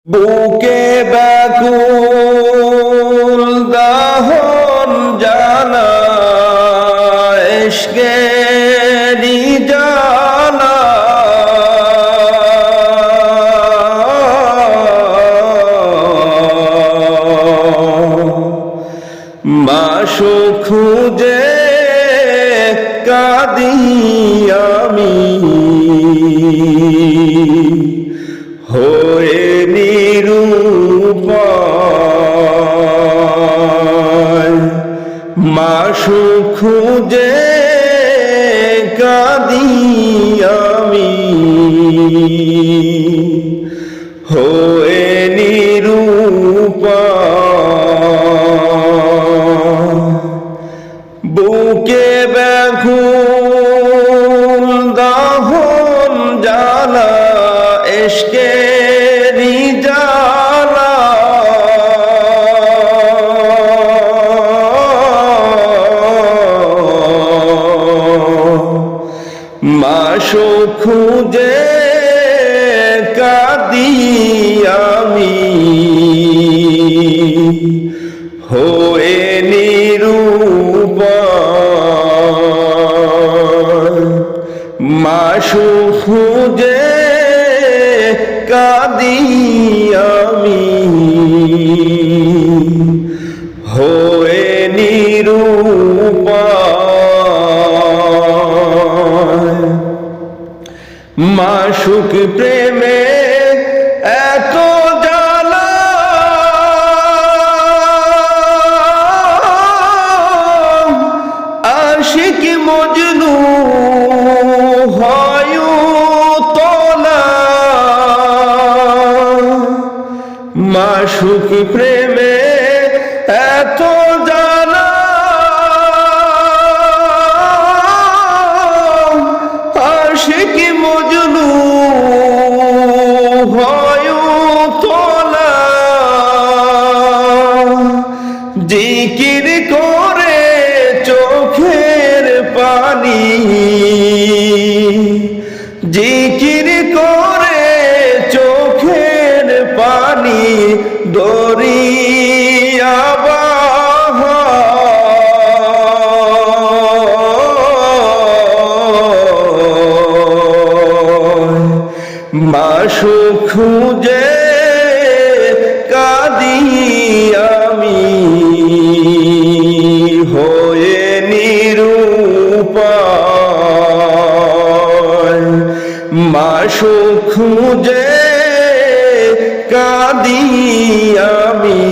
বুকে ব্যাকুল দাহন জানা ইশকেরি জানা মাশূক খুঁজে কাঁদি আমি হয়ে নিরুপায় মাশূক খুঁজে কাঁদি আমি হয়ে নিরুপায় বুকে ব্যাকুল দাহন জ্বালা ইশকেরি জ্বালা মাশূক খুঁজে কাঁদি আমি হয়ে নিরুপায় মাশূক খুঁজে কাঁদি আমি হয়ে নিরুপায় মাশূক প্রেমে এত জ্বালা আশিক মজনু হয় তোলা মাশূক প্রেমে এত জ্বালা আশিক মজনু হয় তোলা জিকির করে চোখের পানি জিকির করে চোখের পানি দরিয়া মাশূক খুঁজে কাঁদি আমি হয়ে নিরুপায় মাশূক খুঁজে কাঁদি আমি